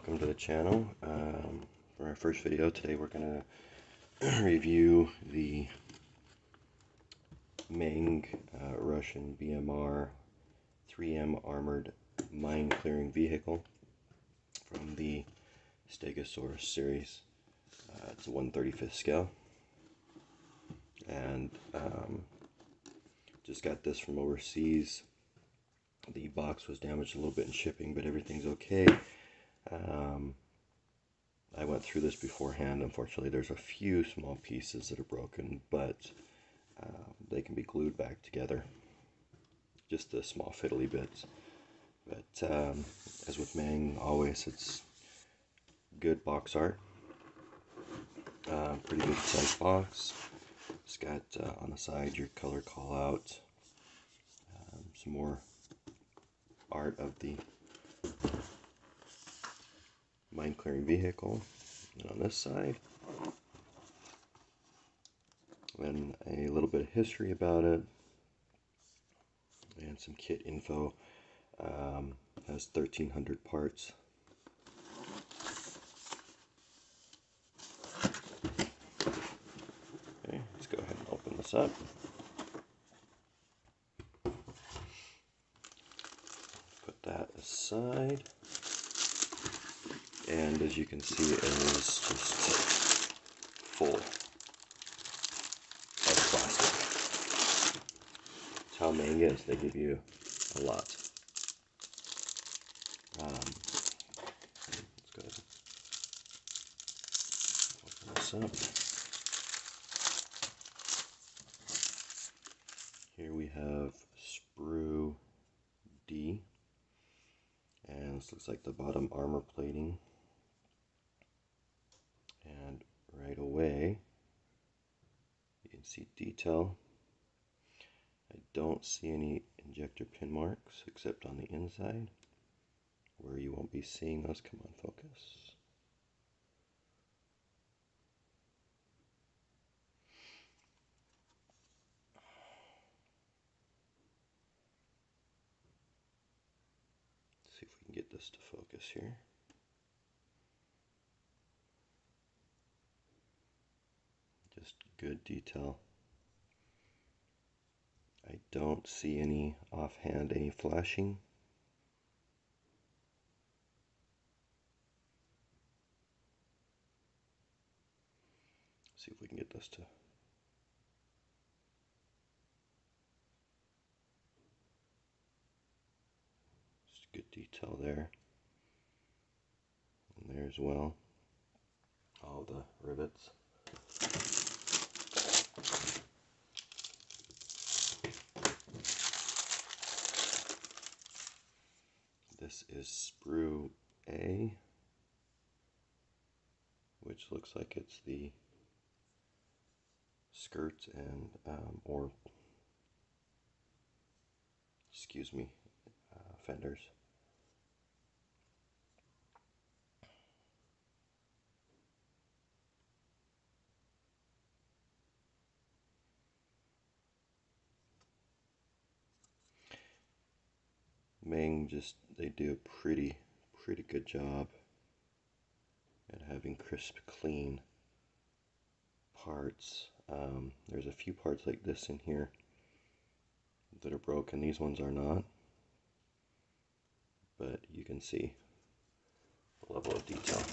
welcome to the channel. For our first video today, we're going to review the Meng Russian BMR 3M armored mine clearing vehicle from the Stegosaurus series. It's a 1/35th scale, and just got this from overseas. The box was damaged a little bit in shipping, but everything's okay. I went through this beforehand. Unfortunately, there's a few small pieces that are broken, but they can be glued back together. Just the small fiddly bits. But as with Meng, always it's good box art. Pretty good size box. It's got on the side your color call out. Some more art of the mine clearing vehicle, and on this side, then a little bit of history about it and some kit info. Has 1,300 parts. Okay, let's go ahead and open this up. Put that aside. And as you can see, it is just full of plastic. That's how Meng is. They give you a lot. Let's go ahead and open this up. Here we have sprue D, and this looks like the bottom armor plating. And right away, you can see detail. I don't see any injector pin marks except on the inside, where you won't be seeing those. Come on, focus. Let's see if we can get this to focus here. Just good detail. I don't see any offhand, any flashing. See if we can get this to just good detail there. And there as well. All the rivets. This is sprue A, which looks like it's the skirts and fenders. Meng they do a pretty good job at having crisp, clean parts. There's a few parts like this in here that are broken. These ones are not, but you can see the level of detail.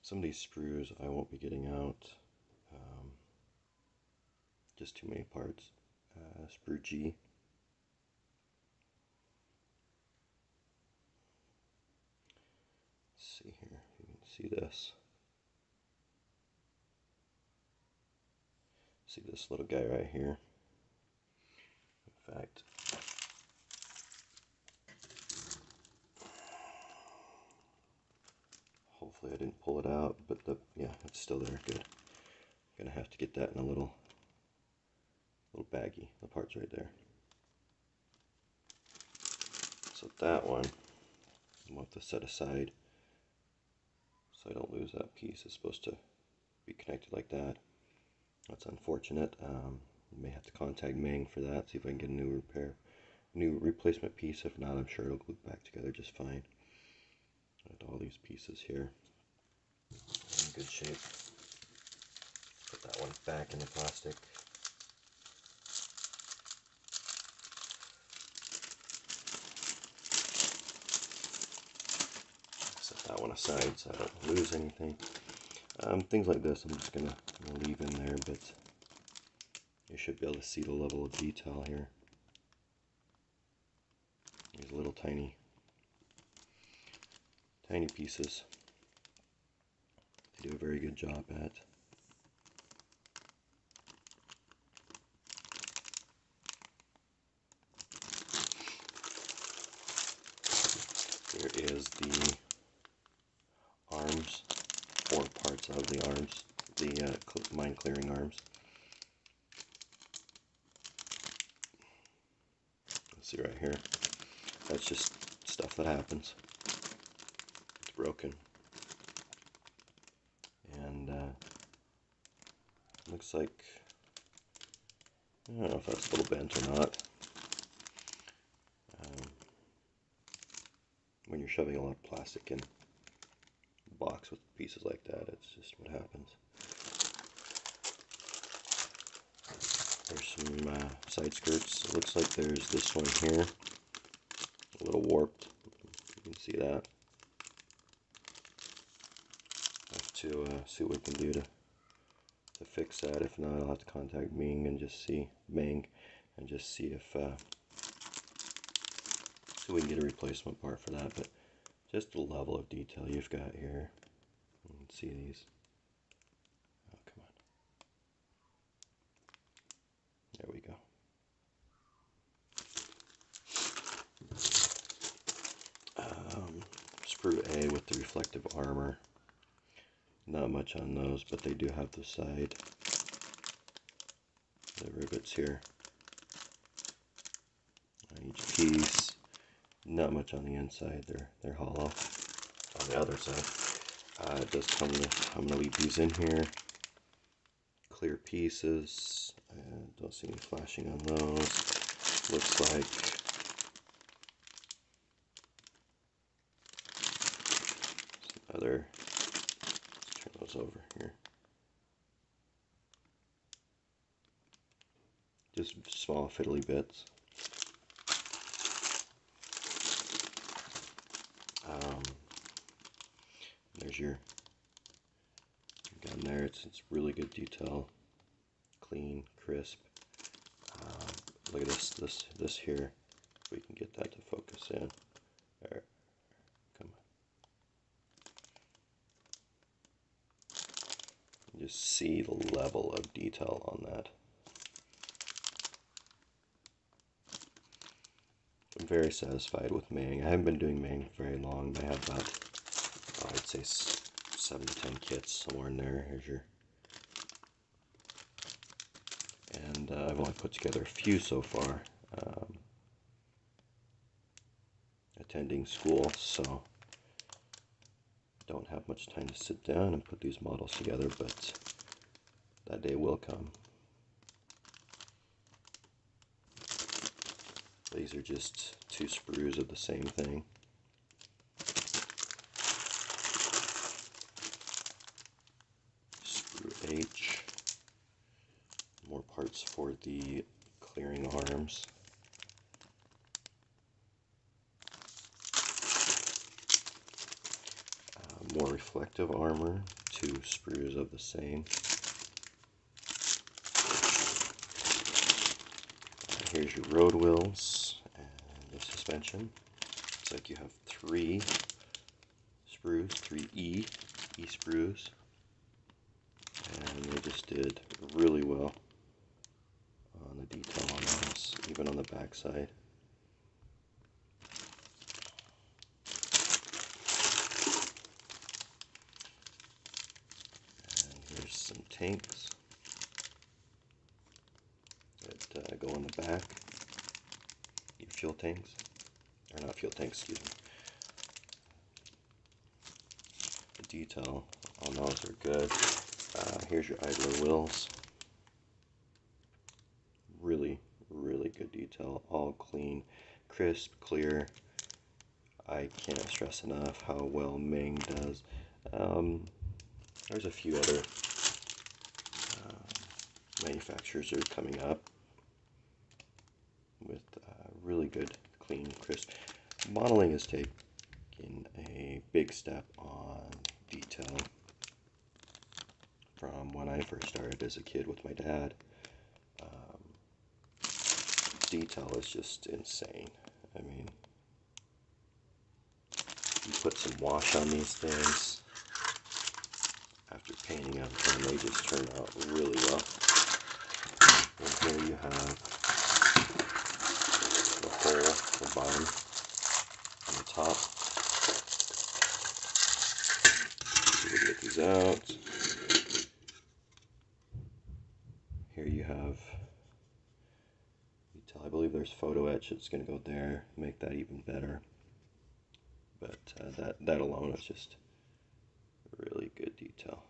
Some of these sprues I won't be getting out. Just too many parts. Sprue G. Let's see here. You can see this. See this little guy right here. In fact, hopefully I didn't pull it out, but yeah, it's still there. Good. I'm gonna have to get that in a little baggie. The part's right there. So that one I'm going to have to set aside so I don't lose that piece. It's supposed to be connected like that. That's unfortunate. You may have to contact Meng for that, see if I can get a new replacement piece. If not, I'm sure it'll glue back together just fine. And all these pieces here in good shape. Put that one back in the plastic. Set that one aside so I don't lose anything. Things like this I'm just gonna leave in there, but you should be able to see the level of detail here. These little tiny pieces. They do a very good job at. There is the arms, 4 parts of the arms, the mine clearing arms. Let's see right here. That's just stuff that happens. It's broken. And looks like, I don't know if that's a little bent or not. When you're shoving a lot of plastic in a box with pieces like that, it's just what happens. There's some side skirts. It looks like there's this one here, a little warped. You can see that. Have to see what we can do to fix that. If not, I'll have to contact Meng and just see if so we can get a replacement part for that. But just the level of detail you've got here. You can see these. Oh, come on. There we go. Sprue A with the reflective armor. Not much on those, but they do have the side, the rivets here on each piece. Not much on the inside. They're hollow. On the other side, it does come with. I'm gonna leave these in here. Clear pieces. Don't see any flashing on those. Looks like some other. Let's turn those over here. Just small fiddly bits. There's your gun there. It's really good detail, clean, crisp. Look at this here. If we can get that to focus in. There, come on. Just see the level of detail on that. I'm very satisfied with Meng. I haven't been doing Meng very long, but I have about, I'd say 7 to 10 kits, somewhere in there. Here's your, and I've only put together a few so far. Attending school, so don't have much time to sit down and put these models together, but that day will come. These are just 2 sprues of the same thing. Sprue H. More parts for the clearing arms. More reflective armor, 2 sprues of the same. Here's your road wheels and the suspension. Looks like you have 3 sprues, 3 E sprues, and they just did really well on the detail on this, even on the back side. And here's some tanks that go in the back. Your fuel tanks, or not fuel tanks, excuse me. The detail on those are good. Here's your idler wheels. Really, really good detail. All clean, crisp, clear. I can't stress enough how well Meng does. There's a few other manufacturers that are coming up with really good, clean, crisp. Modeling has taken a big step on detail from when I first started as a kid with my dad. Detail is just insane. I mean, you put some wash on these things after painting them, and they just turn out really well. And here you have the hole, the bottom, and the top. So we'll get these out. Here you have detail. I believe there's photo etch that's going to go there, make that even better. But that alone is just really good detail.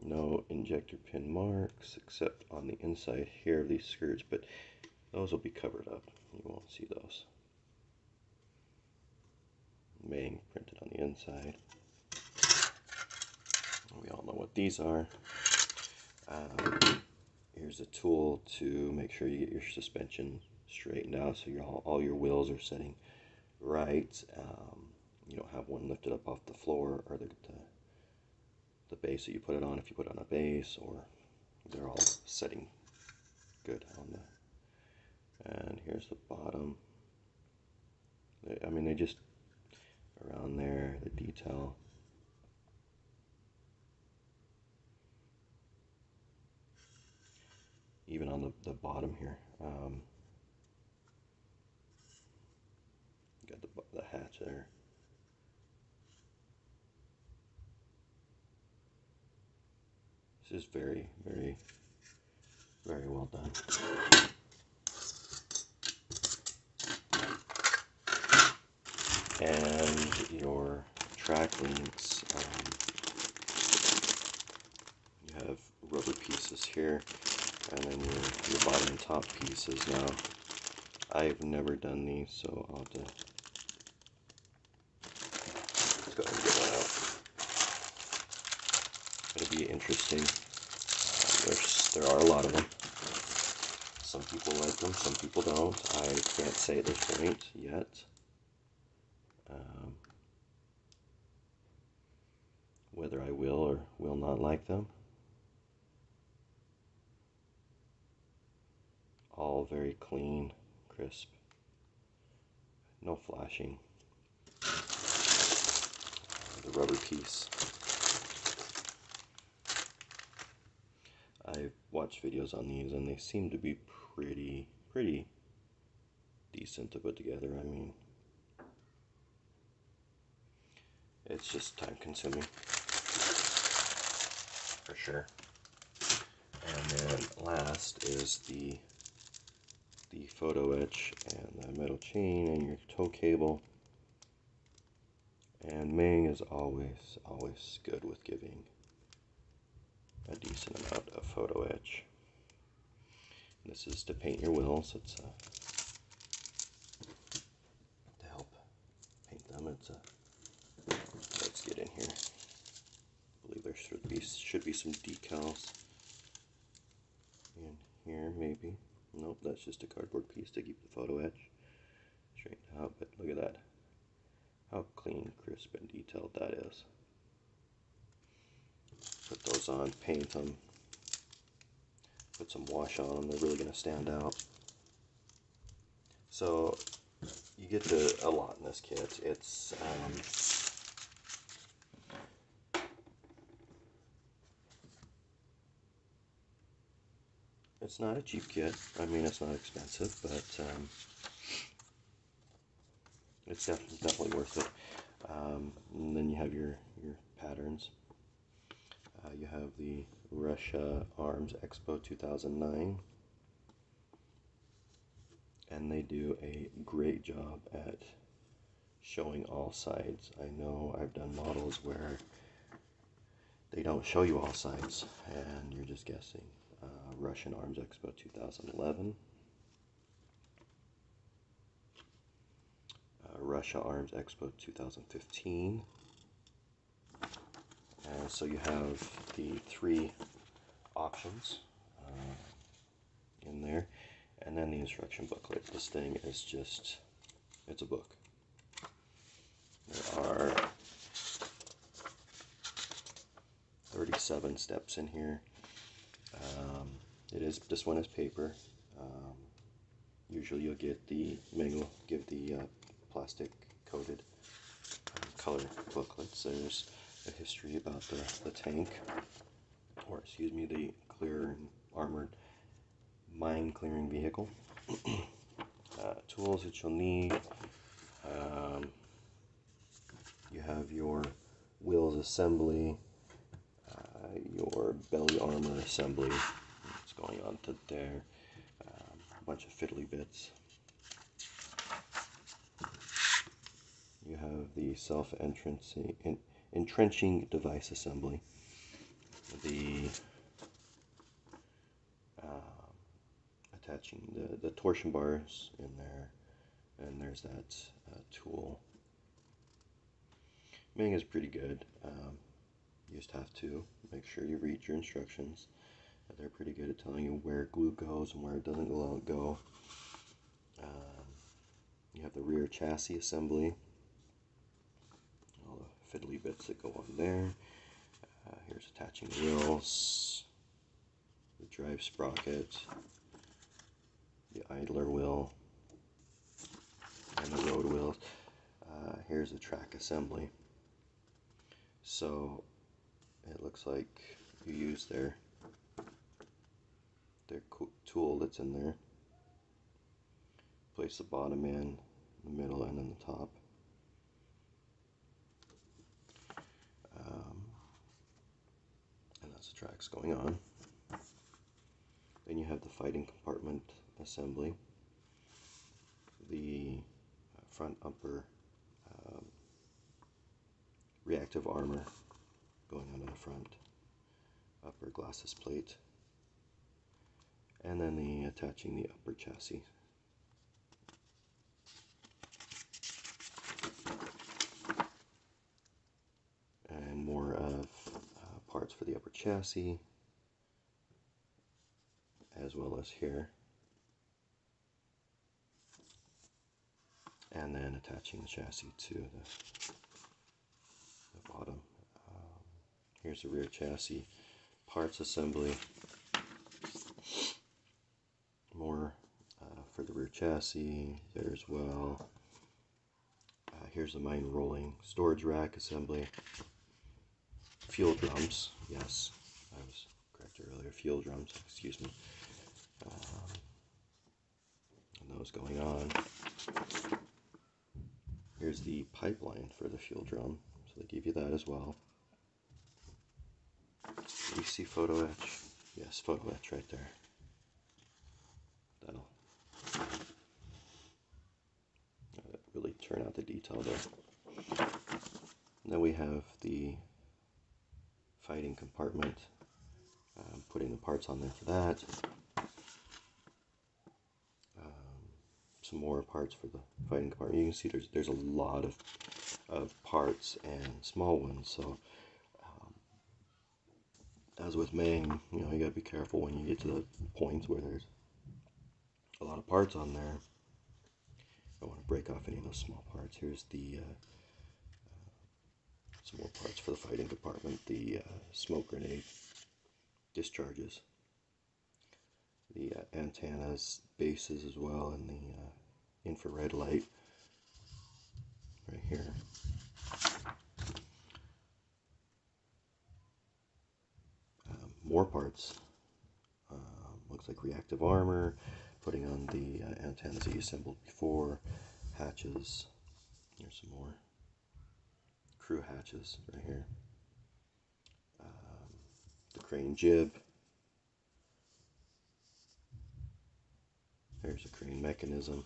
No injector pin marks except on the inside here of these skirts, but those will be covered up. You won't see those. Meng printed on the inside. We all know what these are. Here's a tool to make sure you get your suspension straightened out so all your wheels are setting right. You don't have one lifted up off the floor or the base that you put it on, if you put it on a base, or they're all setting good on the. And here's the bottom. I mean, they just around there, the detail. Even on the bottom here, you got the hatch there. This is very, very, very well done. And your track links, you have rubber pieces here, and then your bottom and top pieces. Now, I've never done these, so I'll have to let's go ahead and get one out. It'll be interesting. There are a lot of them. Some people like them, some people don't. I can't say at this point yet. Whether I will or will not like them. All very clean, crisp, no flashing. The rubber piece. I've watched videos on these and they seem to be pretty decent to put together. I mean, it's just time consuming for sure. And then last is the photo etch and the metal chain and your tow cable. And Meng is always good with giving a decent amount of photo etch. And this is to paint your wheels. It's to help paint them. Let's get in here. I believe there should be some decals in here, maybe. Nope, that's just a cardboard piece to keep the photo etch straightened out. But look at that. How clean, crisp, and detailed that is. Put those on, paint them, put some wash on them. They're really going to stand out. So you get to a lot in this kit. It's not a cheap kit. I mean, it's not expensive, but it's definitely worth it. And then you have your patterns. You have the Russia Arms Expo 2009, and they do a great job at showing all sides. I know I've done models where they don't show you all sides, and you're just guessing. Russian Arms Expo 2011, Russia Arms Expo 2015, and so you have the 3 options in there, and then the instruction booklet. This thing is just, it's a book. There are 37 steps in here. This one is paper. Usually you'll get Meng will give the plastic coated color booklets. There's a history about the tank, or excuse me, the clear armored mine clearing vehicle. Tools that you'll need. You have your wheels assembly, your belly armor assembly. What's going on to there? A bunch of fiddly bits. You have the entrenching device assembly. The attaching the torsion bars in there, and there's that tool. Meng is pretty good. You just have to make sure you read your instructions. They're pretty good at telling you where glue goes and where it doesn't go. You have the rear chassis assembly, all the fiddly bits that go on there. Here's attaching wheels, the drive sprocket, the idler wheel, and the road wheels. Here's the track assembly. So it looks like you use their tool that's in there. Place the bottom in, the middle, and then the top. And that's the tracks going on. Then you have the fighting compartment assembly, the front upper reactive armor going onto the front upper glasses plate, and then attaching the upper chassis. And more of parts for the upper chassis, as well as here, and then attaching the chassis to the bottom. Here's the rear chassis parts assembly. More for the rear chassis there as well. Here's the mine rolling storage rack assembly. Fuel drums, yes, I was correct earlier. Fuel drums, excuse me. And those going on. Here's the pipeline for the fuel drum, so they give you that as well. Do you see photo etch? Yes, photo etch right there. That'll really turn out the detail there. And then we have the fighting compartment. Putting the parts on there for that. Some more parts for the fighting compartment. You can see there's a lot of parts and small ones. So as with Meng, you gotta be careful when you get to the points where there's a lot of parts on there. I don't want to break off any of those small parts. Here's the some more parts for the fighting compartment. The smoke grenade discharges, the antennas, bases as well, and the infrared light right here. More parts. Looks like reactive armor, putting on the antennas that you assembled before, hatches. Here's some more crew hatches right here. The crane jib. There's a crane mechanism.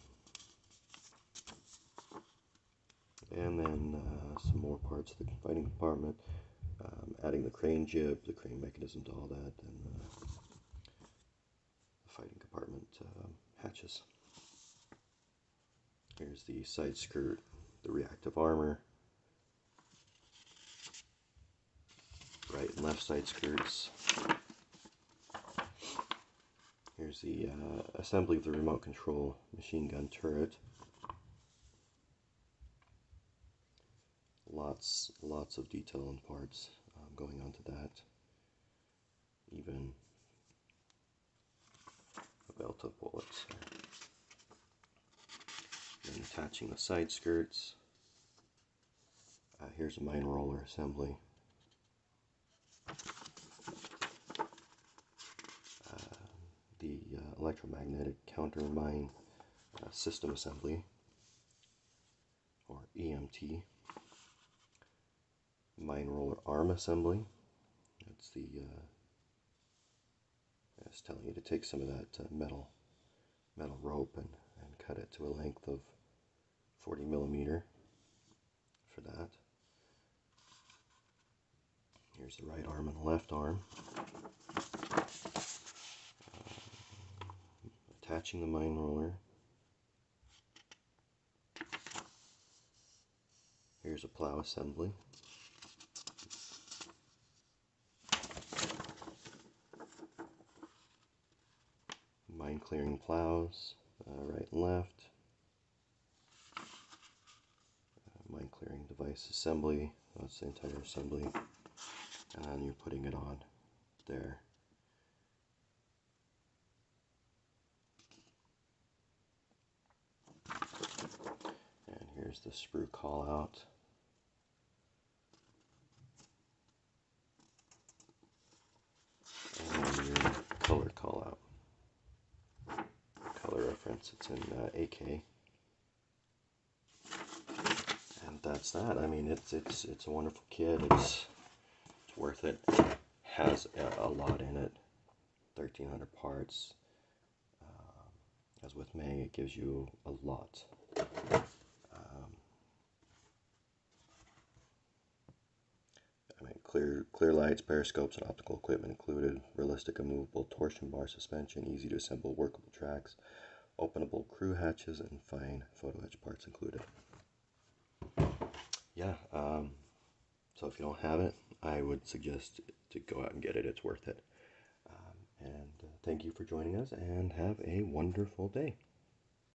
And then some more parts of the fighting compartment. adding the crane jib, the crane mechanism to all that, and the fighting compartment hatches. Here's the side skirt, the reactive armor, right and left side skirts. Here's the assembly of the remote control machine gun turret. Lots of detail and parts going on to that. Even a belt of bullets. Then attaching the side skirts. Here's a mine roller assembly. The electromagnetic counter mine system assembly, or EMT. Mine roller arm assembly. That's the it's telling you to take some of that metal rope and cut it to a length of 40 millimeter for that. Here's the right arm and the left arm. Attaching the mine roller. Here's a plow assembly. Mine clearing plows, right and left. Mine clearing device assembly, that's the entire assembly. And you're putting it on there. And here's the sprue call out. And your color call out. Color reference, it's in AK. And that's that. I mean, it's a wonderful kit. It's worth it. It has a lot in it. 1,300 parts. As with Meng, it gives you a lot. I mean, clear lights, periscopes, and optical equipment included. Realistic and movable torsion bar suspension, easy to assemble, workable tracks, openable crew hatches, and fine photo etch parts included. Yeah, so if you don't have it, I would suggest to go out and get it. It's worth it. And thank you for joining us, and have a wonderful day.